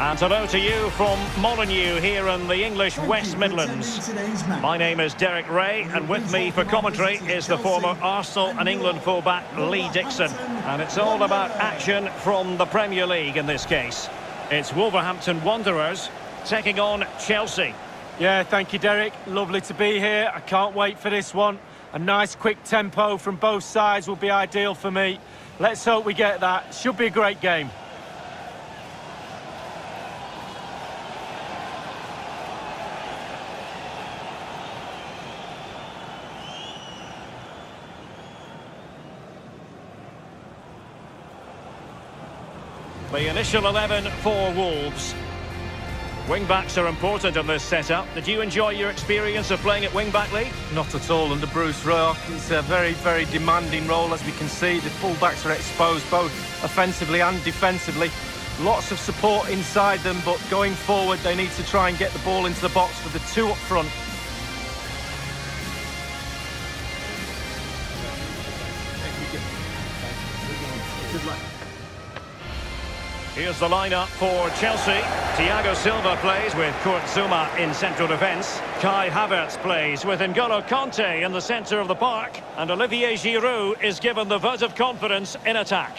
And hello to you from Molineux here in the English West Midlands. My name is Derek Ray, and with me for commentary is the former Arsenal and England fullback Lee Dixon. And it's all about action from the Premier League in this case. It's Wolverhampton Wanderers taking on Chelsea. Yeah, thank you, Derek. Lovely to be here. I can't wait for this one. A nice quick tempo from both sides will be ideal for me. Let's hope we get that. Should be a great game. The initial 11 for Wolves. Wing-backs are important in this setup. Did you enjoy your experience of playing at wing-back, Lee? Not at all under Bruce Rock. It's a very, very demanding role, as we can see. The full-backs are exposed both offensively and defensively. Lots of support inside them, but going forward, they need to try and get the ball into the box for the two up front. Good luck. Here's the lineup for Chelsea. Thiago Silva plays with Kurt Zouma in central defence. Kai Havertz plays with N'Golo Kanté in the centre of the park. And Olivier Giroud is given the vote of confidence in attack.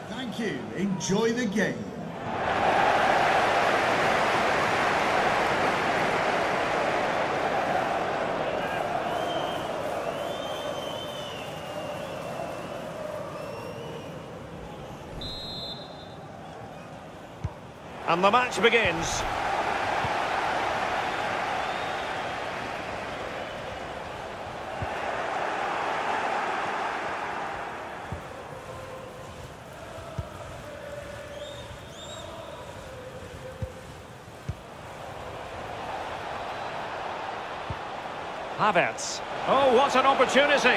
Thank you. Enjoy the game. And the match begins. Havertz. Oh, what an opportunity.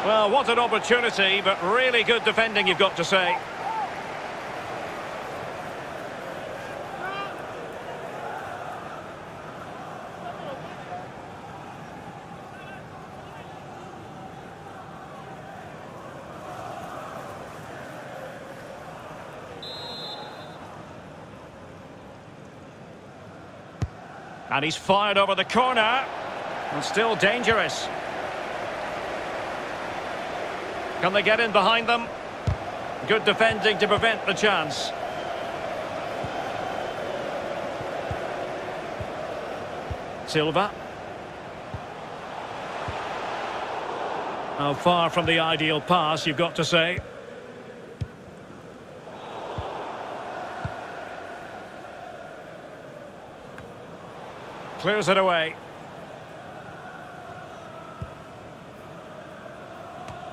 Well, what an opportunity, but really good defending, you've got to say. And he's fired over the corner. And still dangerous. Can they get in behind them? Good defending to prevent the chance. Silva. How far from the ideal pass, you've got to say. Clears it away.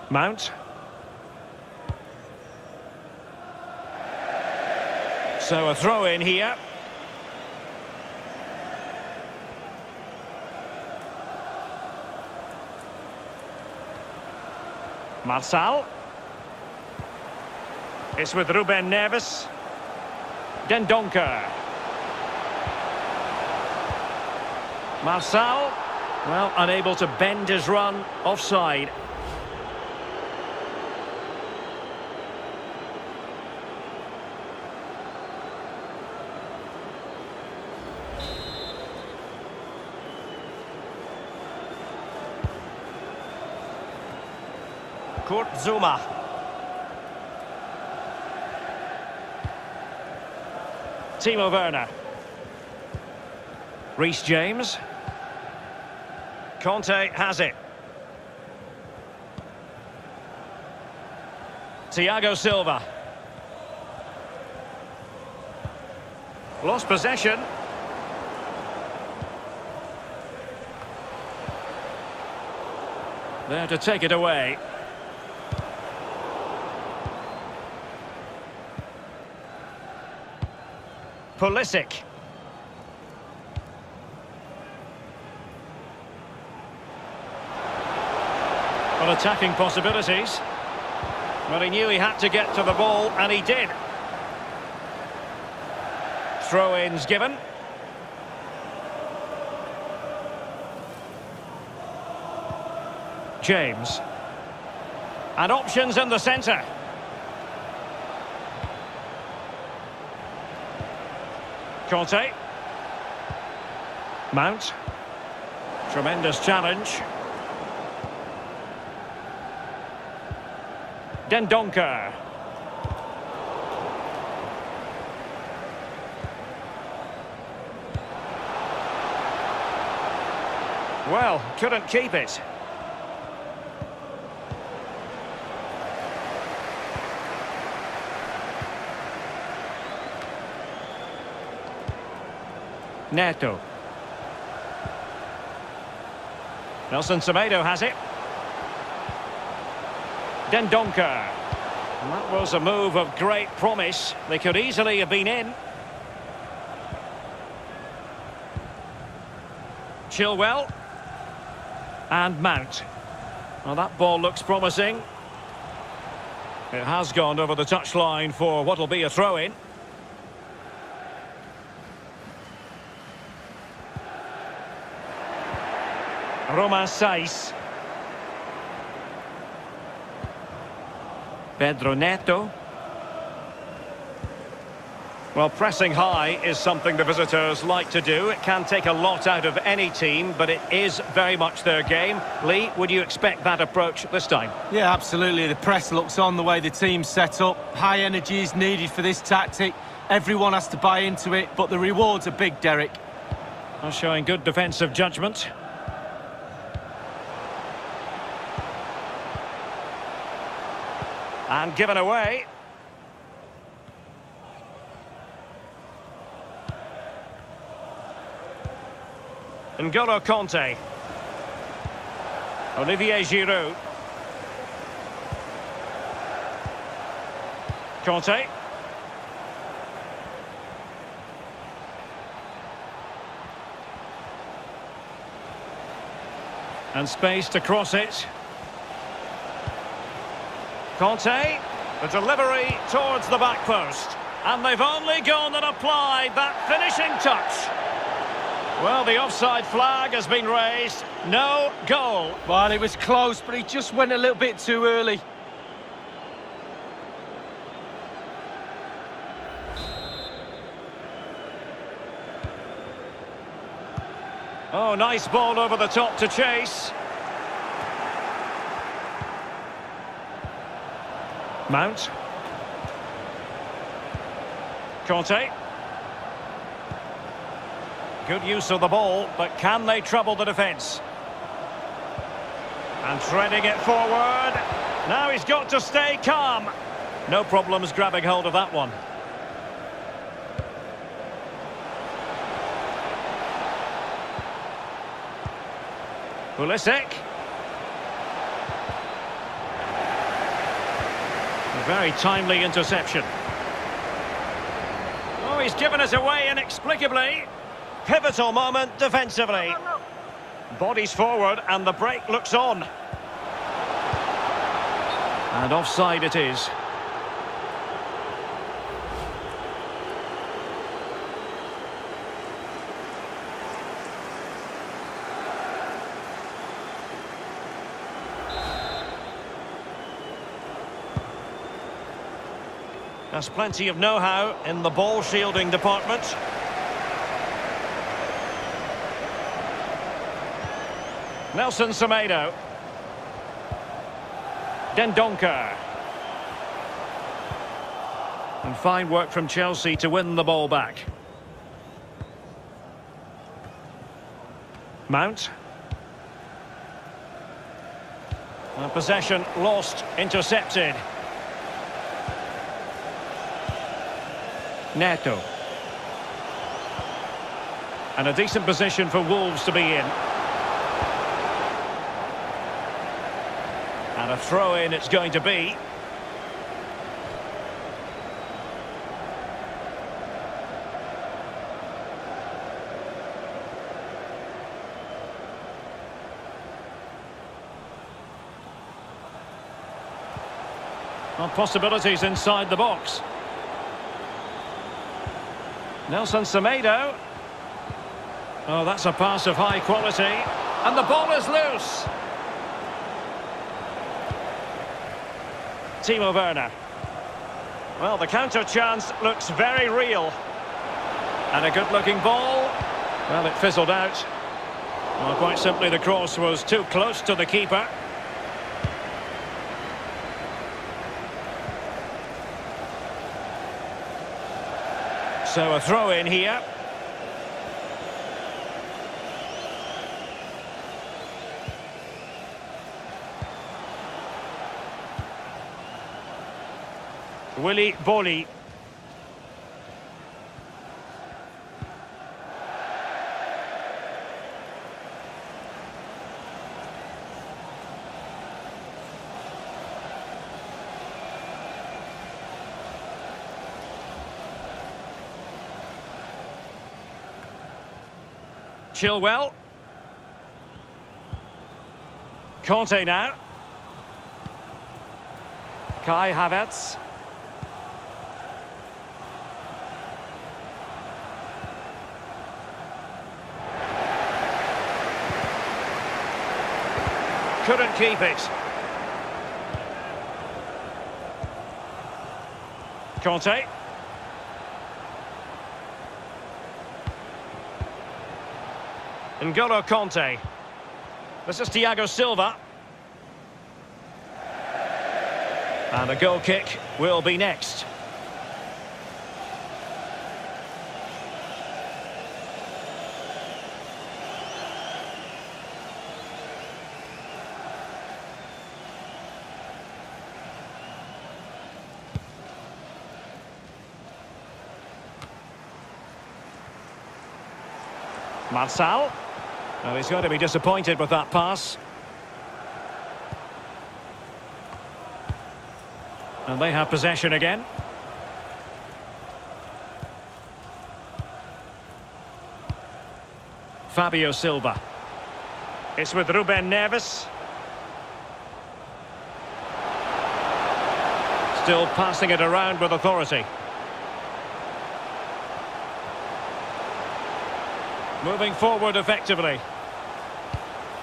Mount. So a throw in here. Marçal. It's with Ruben Neves. Dendoncker. Marçal, well, unable to bend his run, offside. Kurt Zouma. Timo Werner. Reece James. Kanté has it. Thiago Silva. Lost possession. There to take it away. Pulisic. Well, attacking possibilities. Well, he knew he had to get to the ball, and he did. Throw-ins given. James. And options in the centre. Conte. Mount. Tremendous challenge. Dendoncker. Well, couldn't keep it. Neto. Nelson Semedo has it. Dendoncker. That was a move of great promise. They could easily have been in. Chilwell. And Mount. Well, that ball looks promising. It has gone over the touchline for what will be a throw-in. Romain Saiz. Pedro Neto. Well, pressing high is something the visitors like to do. It can take a lot out of any team, but it is very much their game. Lee, would you expect that approach this time? Yeah, absolutely. The press looks on, the way the team's set up. High energy is needed for this tactic. Everyone has to buy into it, but the rewards are big, Derek. Well, showing good defensive judgment. And given away. N'Golo Conte. Olivier Giroud. Conte. And space to cross it. Conte. The delivery towards the back post. And they've only gone and applied that finishing touch. Well, the offside flag has been raised. No goal. Well, it was close, but he just went a little bit too early. Oh, nice ball over the top to chase. Mount. Conte. Good use of the ball, but can they trouble the defence? And threading it forward. Now he's got to stay calm. No problems grabbing hold of that one. Pulisic. A very timely interception. Oh, he's given us away inexplicably. Pivotal moment defensively. Bodies forward and the break looks on. And offside it is. There's plenty of know-how in the ball shielding department. Nelson Semedo. Dendoncker. And fine work from Chelsea to win the ball back. Mount. And possession lost, intercepted. Neto. And a decent position for Wolves to be in. And a throw-in it's going to be. Well, possibilities inside the box. Nelson Semedo. Oh, that's a pass of high quality. And the ball is loose. Timo Werner. Well, the counter chance looks very real. And a good-looking ball. Well, it fizzled out. Well, quite simply, the cross was too close to the keeper. So a throw in here. Willy Boly. Chilwell. Conte now. Kai Havertz. Couldn't keep it. Conte. N'Golo Conte. This is Thiago Silva. And a goal kick will be next. Marçal. Well, he's going to be disappointed with that pass. And they have possession again. Fabio Silva. It's with Ruben Neves. Still passing it around with authority. Moving forward effectively.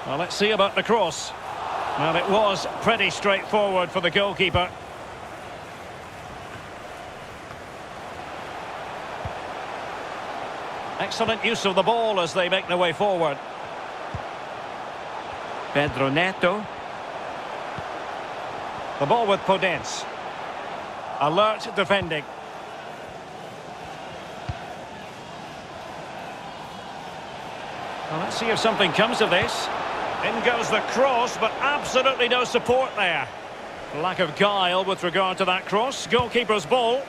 Well, let's see about the cross. Well, it was pretty straightforward for the goalkeeper. Excellent use of the ball as they make their way forward. Pedro Neto. The ball with Podence. Alert defending. Well, let's see if something comes of this. In goes the cross, but absolutely no support there. Lack of guile with regard to that cross. Goalkeeper's ball.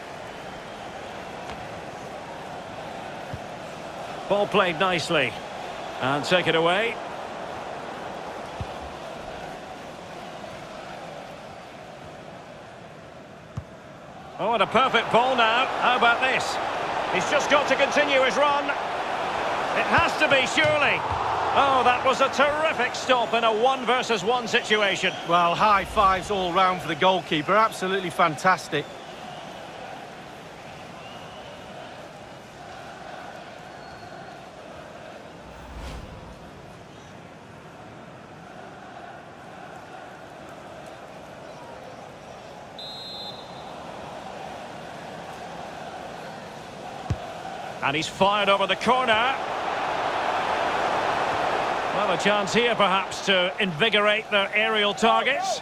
Ball played nicely. And take it away. Oh, and a perfect ball now. How about this? He's just got to continue his run. It has to be, surely. Oh, that was a terrific stop in a 1-versus-1 situation. Well, high fives all round for the goalkeeper. Absolutely fantastic. And he's fired over the corner. Well, a chance here, perhaps, to invigorate their aerial targets.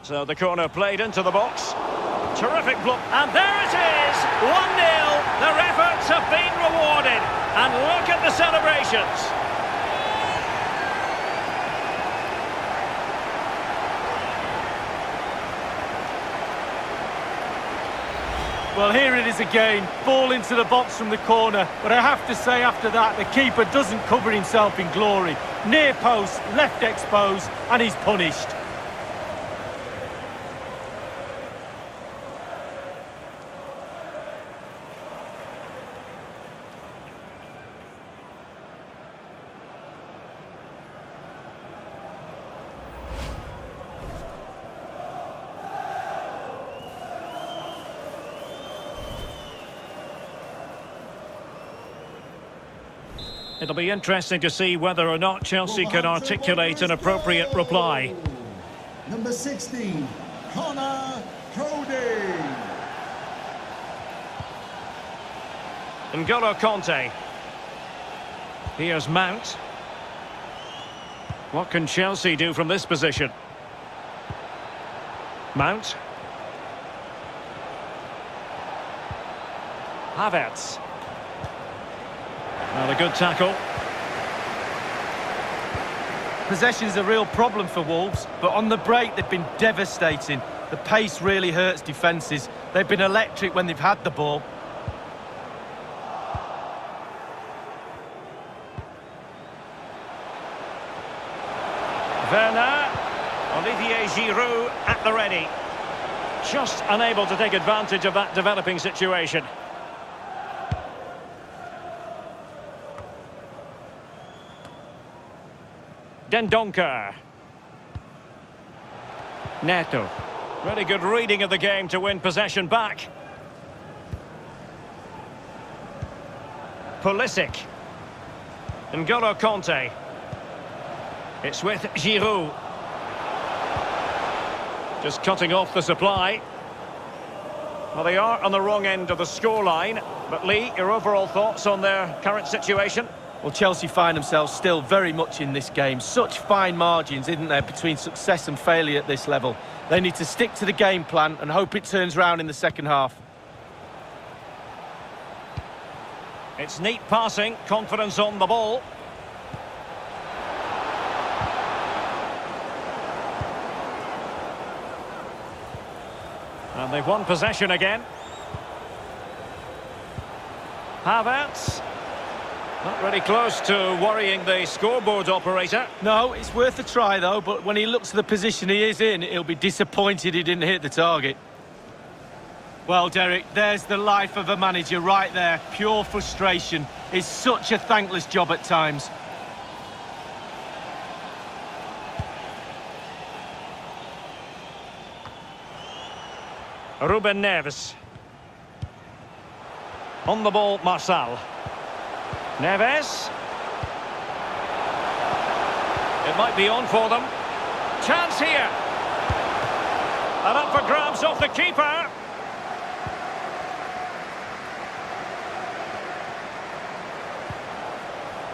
So the corner played into the box. Terrific block. And there it is! 1-0. Their efforts have been rewarded. And look at the celebrations. Well, here it is again. Ball into the box from the corner. But I have to say, after that, the keeper doesn't cover himself in glory. Near post, left exposed, and he's punished. It'll be interesting to see whether or not Chelsea can articulate an appropriate reply. Number 16, Connor Cody. N'Golo Kanté. Here's Mount. What can Chelsea do from this position? Mount. Havertz. Well, a good tackle. Possession's a real problem for Wolves, but on the break they've been devastating. The pace really hurts defences. They've been electric when they've had the ball. Werner. Olivier Giroud at the ready. Just unable to take advantage of that developing situation. Dendoncker. Neto. Really good reading of the game to win possession back. Pulisic. N'Golo Kanté. It's with Giroud. Just cutting off the supply. Well, they are on the wrong end of the scoreline. But Lee, your overall thoughts on their current situation? Well, Chelsea find themselves still very much in this game. Such fine margins, isn't there, between success and failure at this level. They need to stick to the game plan and hope it turns round in the second half. It's neat passing, confidence on the ball. And they've won possession again. Havertz. Not really close to worrying the scoreboard operator. No, it's worth a try though, but when he looks at the position he is in, he'll be disappointed he didn't hit the target. Well, Derek, there's the life of a manager right there. Pure frustration. It's such a thankless job at times. Ruben Neves. On the ball, Marçal. Neves. It might be on for them. Chance here. And up for grabs off the keeper.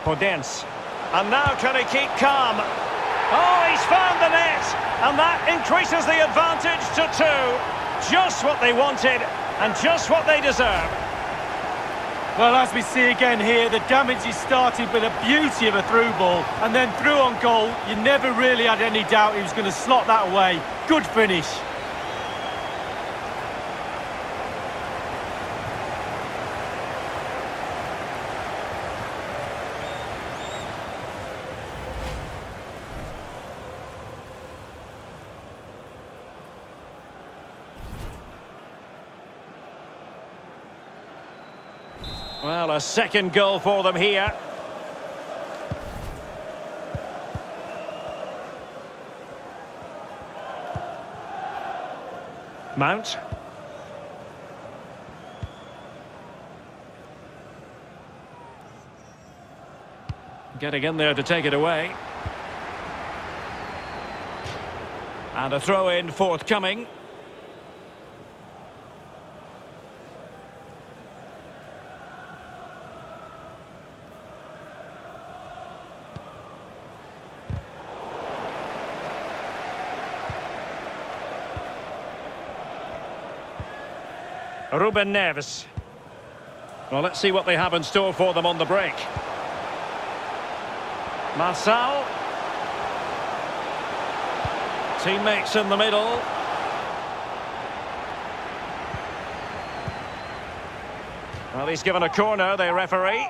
Podence. And now can he keep calm? Oh, he's found the net. And that increases the advantage to 2. Just what they wanted and just what they deserve. Well, as we see again here, the damage is started with a beauty of a through ball. And then through on goal, you never really had any doubt he was going to slot that away. Good finish. Well, a second goal for them here. Mount. Getting in there to take it away. And a throw-in forthcoming. Ruben Neves. Well, let's see what they have in store for them on the break. Marçal. Teammates in the middle. Well, he's given a corner, the referee.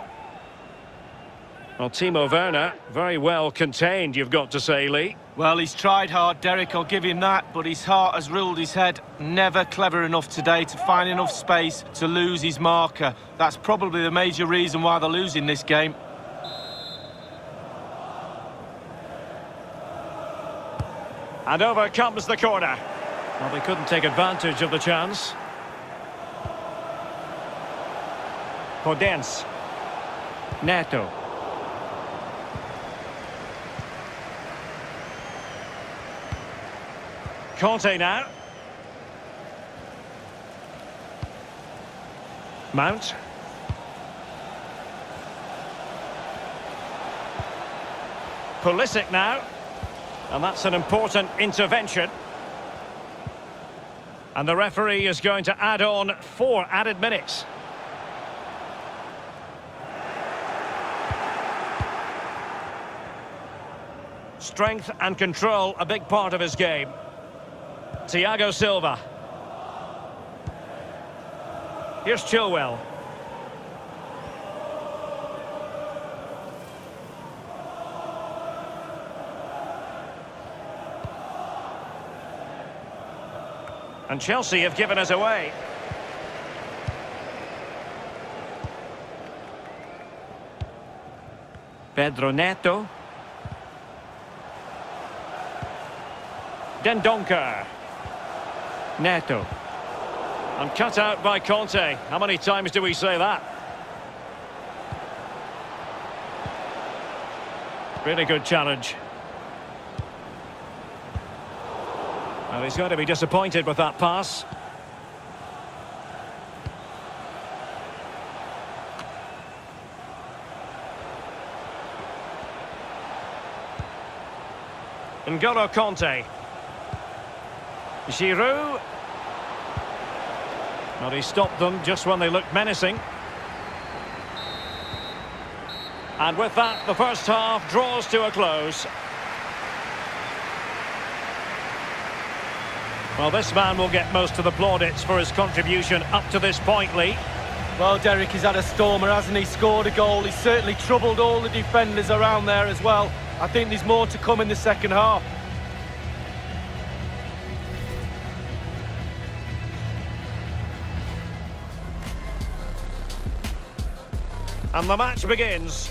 Well, Timo Werner, very well contained, you've got to say, Lee. Well, he's tried hard, Derek, I'll give him that, but his heart has ruled his head. Never clever enough today to find enough space to lose his marker. That's probably the major reason why they're losing this game. And over comes the corner. Well, they couldn't take advantage of the chance. Podence. Neto. Conte now. Mount. Pulisic now. And that's an important intervention. And the referee is going to add on 4 added minutes. Strength and control, a big part of his game. Thiago Silva. Here's Chilwell. And Chelsea have given us away. Pedro Neto. Dendoncker. Neto. And cut out by Conte. How many times do we say that? Really good challenge. Well, he's going to be disappointed with that pass. N'Golo Conte. Giroud. Well, he stopped them just when they looked menacing. And with that, the first half draws to a close. Well, this man will get most of the plaudits for his contribution up to this point, Lee. Well, Derek, he's had a stormer, hasn't he? Scored a goal. He's certainly troubled all the defenders around there as well. I think there's more to come in the second half. And the match begins.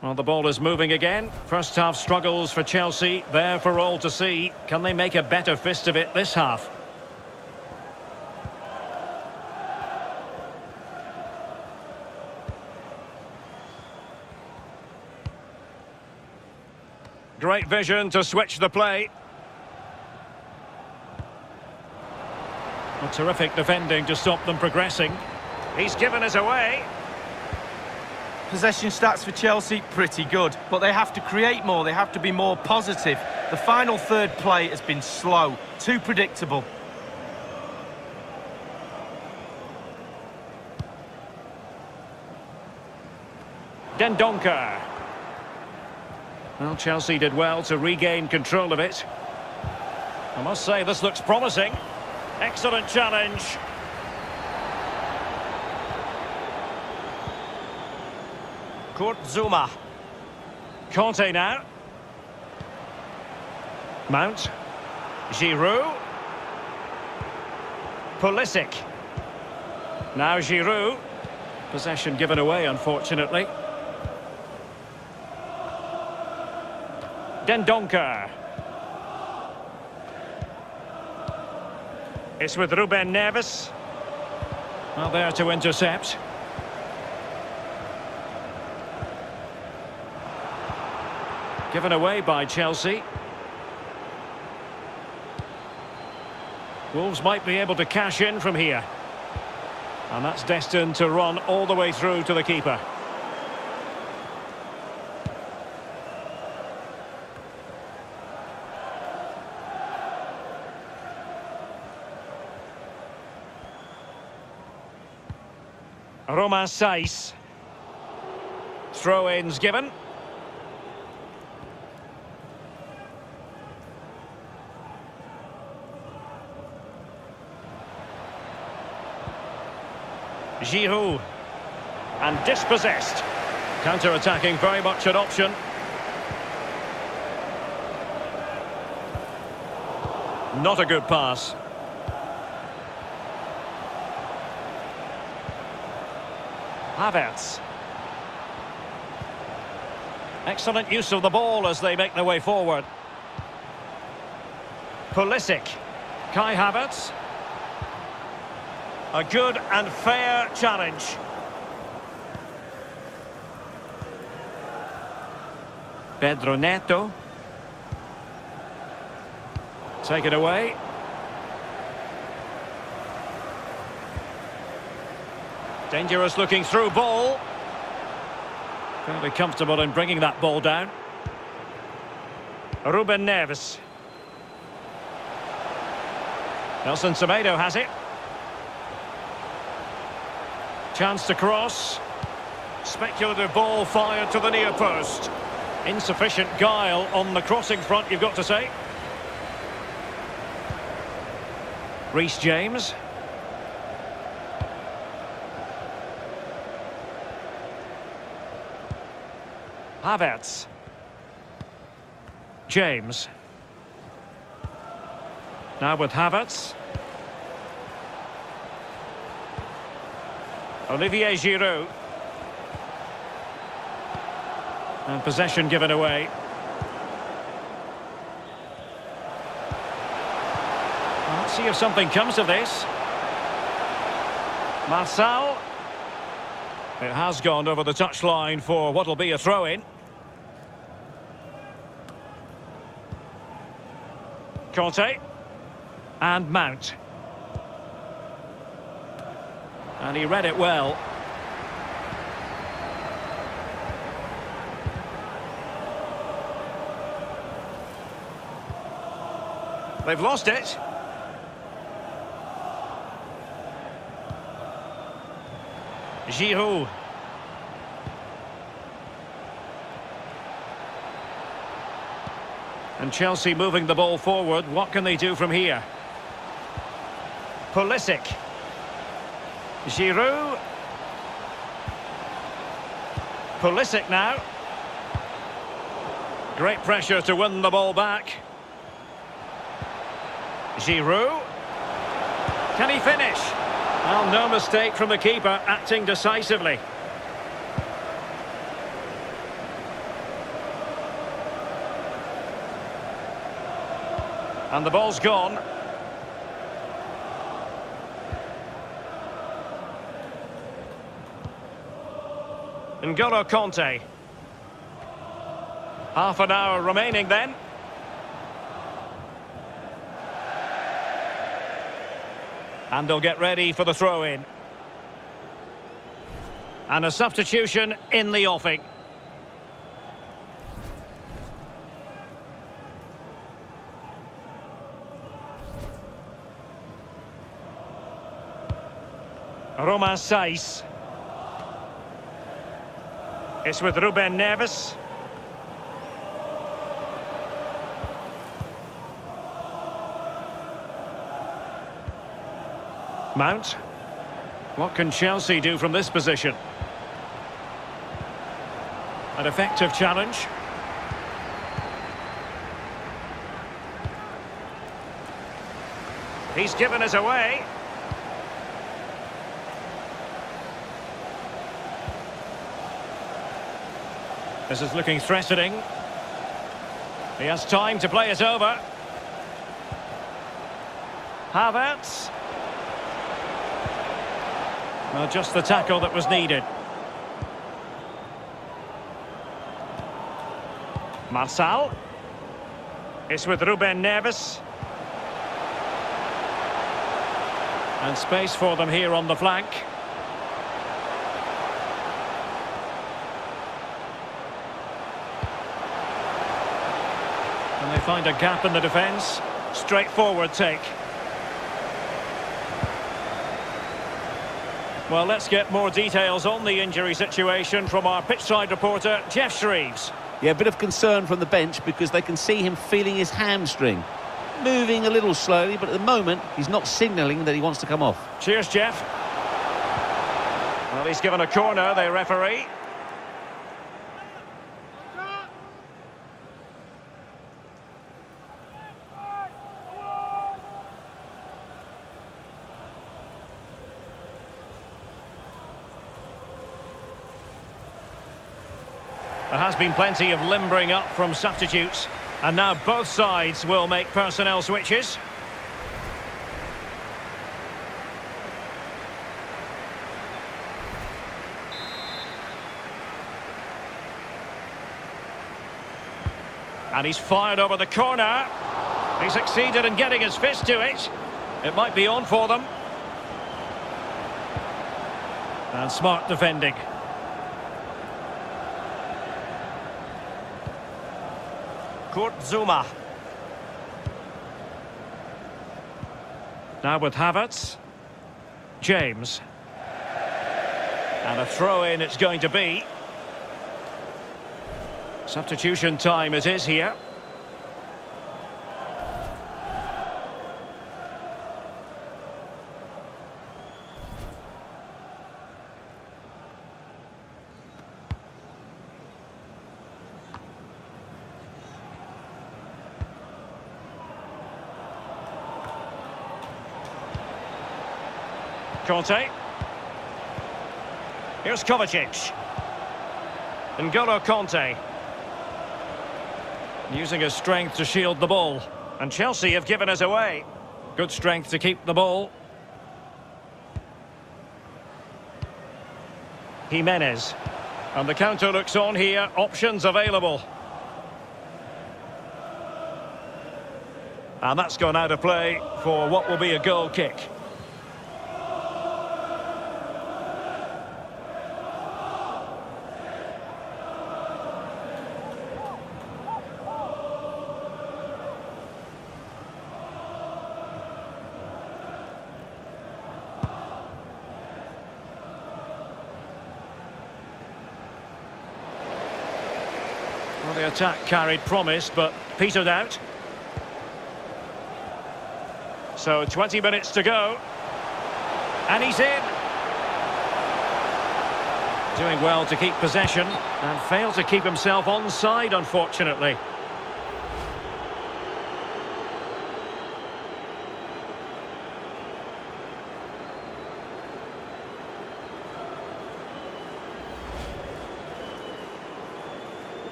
Well, the ball is moving again. First half struggles for Chelsea, there for all to see. Can they make a better fist of it this half? Great vision to switch the play. A terrific defending to stop them progressing. He's given us away. Possession stats for Chelsea, pretty good. But they have to create more, they have to be more positive. The final third play has been slow, too predictable. Dendoncker. Well, Chelsea did well to regain control of it. I must say, this looks promising. Excellent challenge. Kurt Zouma. Conte now. Mount. Giroud. Pulisic. Now Giroud. Possession given away, unfortunately. Dendoncker. It's with Ruben Neves. Well, there to intercept. Given away by Chelsea. Wolves might be able to cash in from here. And that's destined to run all the way through to the keeper. Romain Saiss. Throw-ins given. Giroud. And dispossessed. Counter-attacking very much an option. Not a good pass. Havertz. Excellent use of the ball as they make their way forward. Pulisic. Kai Havertz. A good and fair challenge. Pedro Neto. Taken away. Dangerous looking through ball. Fairly comfortable in bringing that ball down. Ruben Neves. Nelson Semedo has it. Chance to cross. Speculative ball fired to the near post. Insufficient guile on the crossing front, you've got to say. Reece James. Havertz. James. Now with Havertz. Olivier Giroud. And possession given away. Well, let's see if something comes of this. Marçal. It has gone over the touchline for what will be a throw-in. Conte. And Mount. And he read it well. They've lost it. Giroud. And Chelsea moving the ball forward. What can they do from here? Pulisic. Giroud. Pulisic now. Great pressure to win the ball back. Giroud. Can he finish? Well, no mistake from the keeper, acting decisively. And the ball's gone. N'Golo Conte. Half an hour remaining then. And they'll get ready for the throw-in. And a substitution in the offing. Romain Saiss. It's with Ruben Neves. Mount. What can Chelsea do from this position? An effective challenge. He's given us away. This is looking threatening. He has time to play it over. Havertz. Well, just the tackle that was needed. Marçal. It's with Ruben Neves. And space for them here on the flank. And they find a gap in the defence. Straightforward take. Well, let's get more details on the injury situation from our pitchside reporter, Jeff Shreves. Yeah, a bit of concern from the bench because they can see him feeling his hamstring. Moving a little slowly, but at the moment, he's not signalling that he wants to come off. Cheers, Jeff. Well, he's given a corner, the referee. There has been plenty of limbering up from substitutes, and now both sides will make personnel switches. And he's fired over the corner. He succeeded in getting his fist to it. It might be on for them. And smart defending. Kurt Zouma. Now with Havertz. James. And a throw-in it's going to be. Substitution time it is here. Conte. Here's Kovacic. N'Golo Conte. Using his strength to shield the ball. And Chelsea have given us away. Good strength to keep the ball. Jimenez. And the counter looks on here. Options available. And that's gone out of play for what will be a goal kick. Well, the attack carried promise, but petered out. So 20 minutes to go. And he's in. Doing well to keep possession and failed to keep himself onside, unfortunately.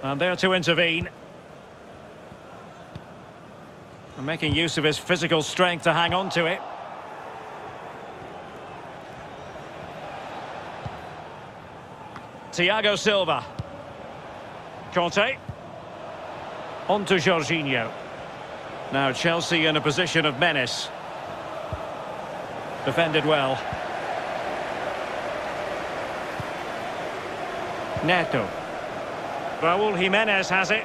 And there to intervene. And making use of his physical strength to hang on to it. Thiago Silva. Conte. On to Jorginho. Now Chelsea in a position of menace. Defended well. Neto. Raúl Jimenez has it.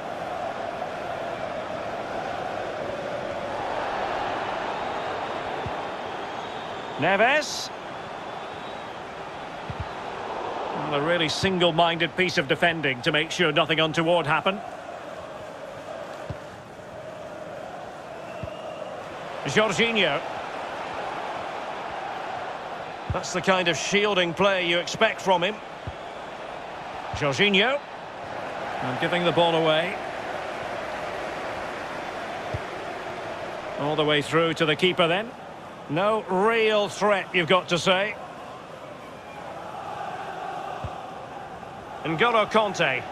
Neves. Well, a really single-minded piece of defending to make sure nothing untoward happened. Jorginho. That's the kind of shielding play you expect from him. Jorginho. And giving the ball away. All the way through to the keeper then. No real threat, you've got to say. N'Golo Kanté.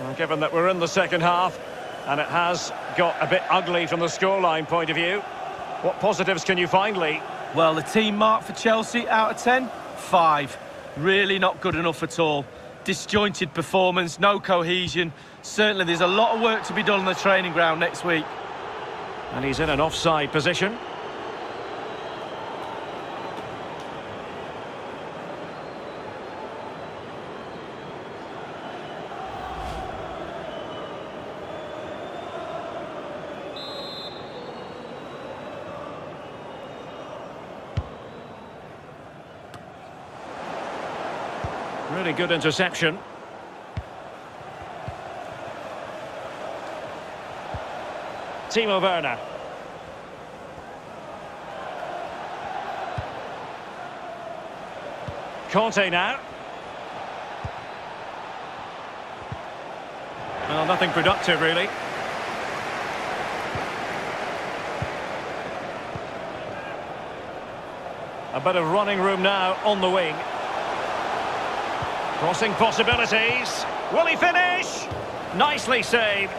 Well, given that we're in the second half, and it has got a bit ugly from the scoreline point of view, what positives can you find, Lee? Well, the team mark for Chelsea out of 10, 5. Really not good enough at all. Disjointed performance, no cohesion. Certainly there's a lot of work to be done on the training ground next week. And he's in an offside position. Really good interception. Timo Werner. Kanté now. Well, nothing productive, really. A bit of running room now on the wing. Crossing possibilities. Will he finish? Nicely saved.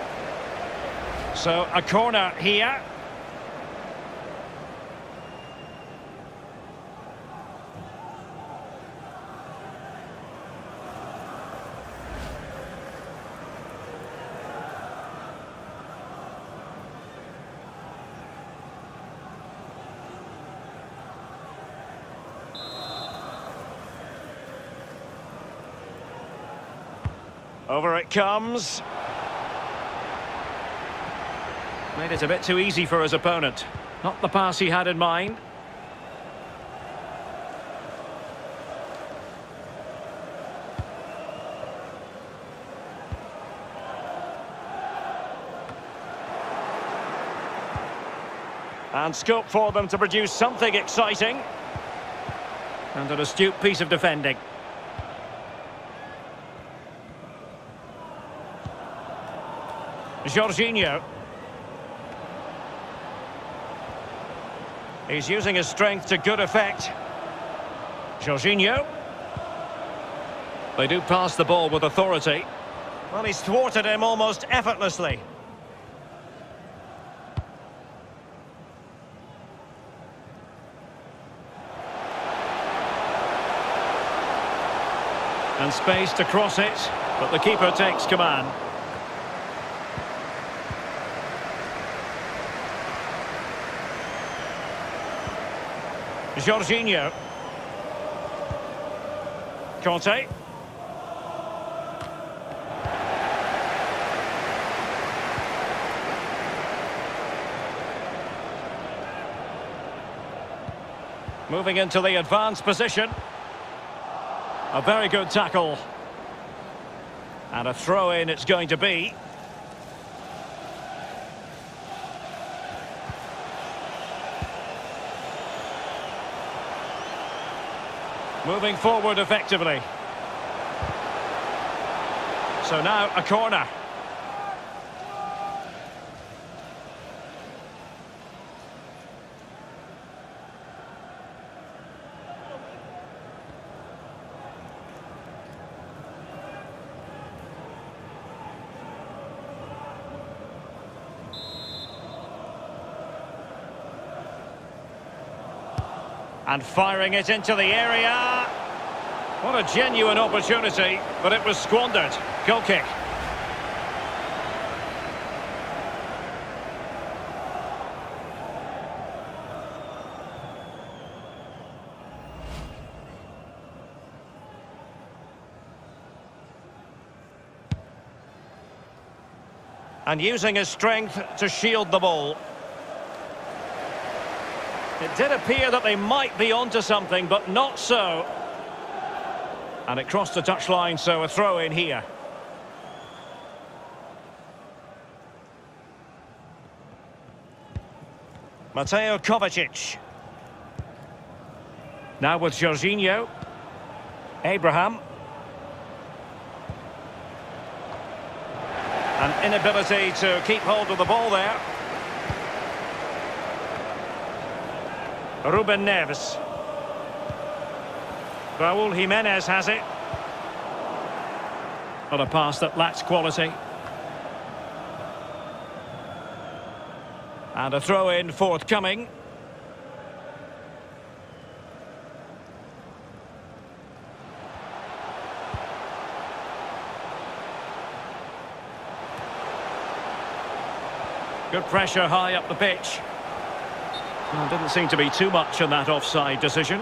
So a corner here. Over it comes. Made it a bit too easy for his opponent. Not the pass he had in mind. And scope for them to produce something exciting. And an astute piece of defending. Jorginho. He's using his strength to good effect. Jorginho. They do pass the ball with authority. Well, he's thwarted him almost effortlessly. And space to cross it, but the keeper takes command. Jorginho. Kanté. Moving into the advanced position. A very good tackle. And a throw-in it's going to be. Moving forward effectively. So now a corner. And firing it into the area. What a genuine opportunity, but it was squandered. Goal kick. And using his strength to shield the ball. It did appear that they might be onto something, but not so. And it crossed the touchline, so a throw in here. Mateo Kovacic. Now with Jorginho. Abraham. An inability to keep hold of the ball there. Ruben Neves. Raúl Jiménez has it. But a pass that lacks quality. And a throw-in forthcoming. Good pressure high up the pitch. Well, didn't seem to be too much in that offside decision.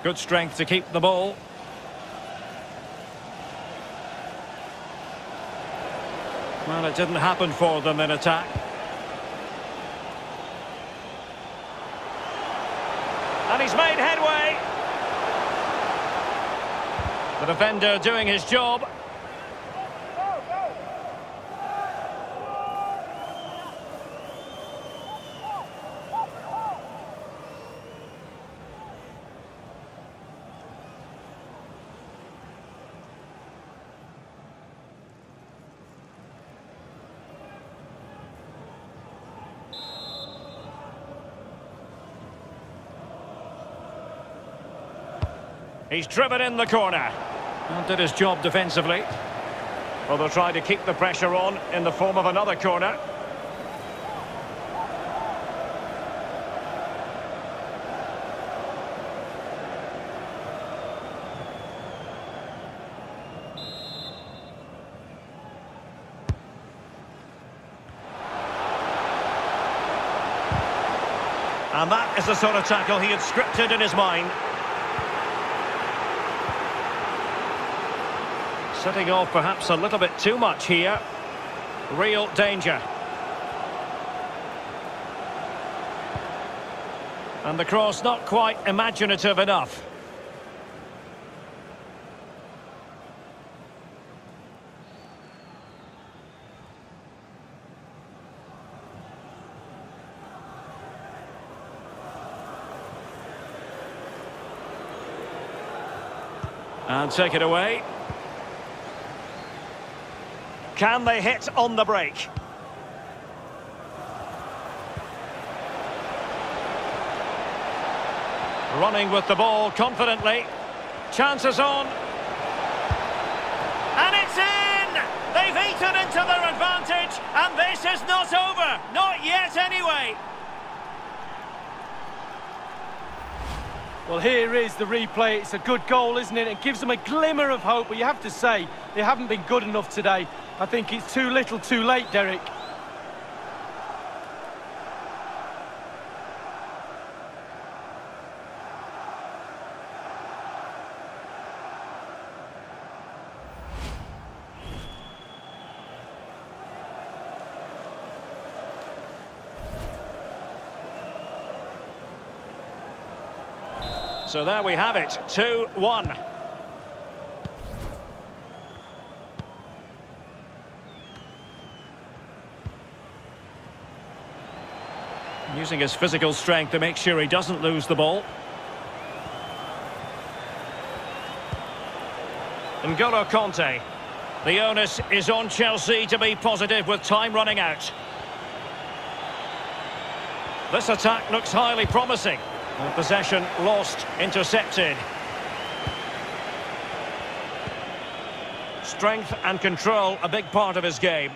Good strength to keep the ball. Well, it didn't happen for them in attack. And he's made headway. The defender doing his job. He's driven in the corner. And did his job defensively. Well, they'll try to keep the pressure on in the form of another corner. And that is the sort of tackle he had scripted in his mind. Setting off perhaps a little bit too much here. Real danger. And the cross not quite imaginative enough. And take it away. Can they hit on the break? Running with the ball confidently. Chances on. And it's in! They've eaten into their advantage, and this is not over. Not yet, anyway. Well, here is the replay. It's a good goal, isn't it? It gives them a glimmer of hope, but you have to say, they haven't been good enough today. I think it's too little, too late, Derek. So there we have it, 2-1. Using his physical strength to make sure he doesn't lose the ball. N'Golo Kanté. The onus is on Chelsea to be positive with time running out. This attack looks highly promising. And possession lost, intercepted. Strength and control, a big part of his game.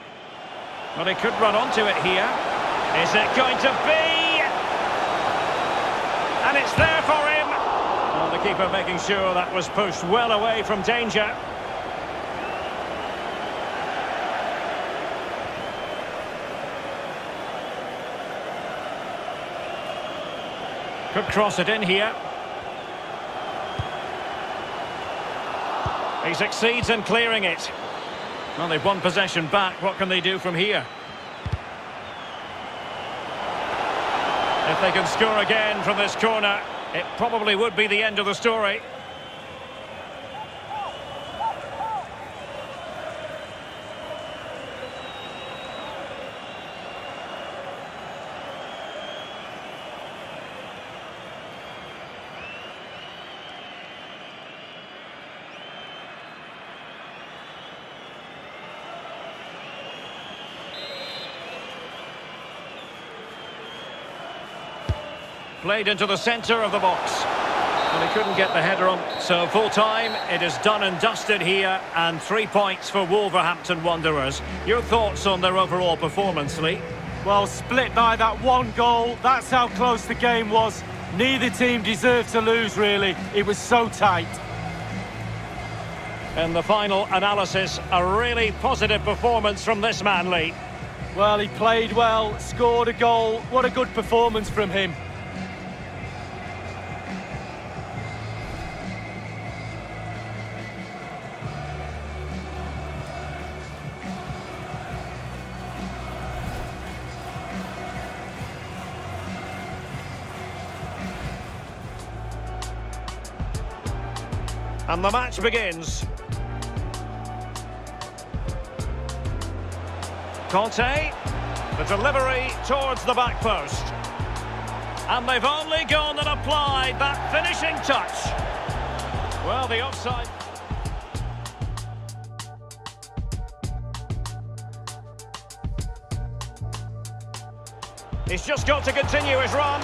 But he could run onto it here. Is it going to be? And it's there for him. Well, the keeper making sure that was pushed well away from danger. Could cross it in here. He succeeds in clearing it. Well, they've won possession back. What can they do from here? If they can score again from this corner, it probably would be the end of the story. Played into the centre of the box. And he couldn't get the header on. So full time, it is done and dusted here, and 3 points for Wolverhampton Wanderers. Your thoughts on their overall performance, Lee? Well, split by that one goal. That's how close the game was. Neither team deserved to lose, really. It was so tight. In the final analysis, a really positive performance from this man, Lee. Well, he played well, scored a goal. What a good performance from him. And the match begins. Conte, the delivery towards the back post. And they've only gone and applied that finishing touch. Well, the offside. He's just got to continue his run.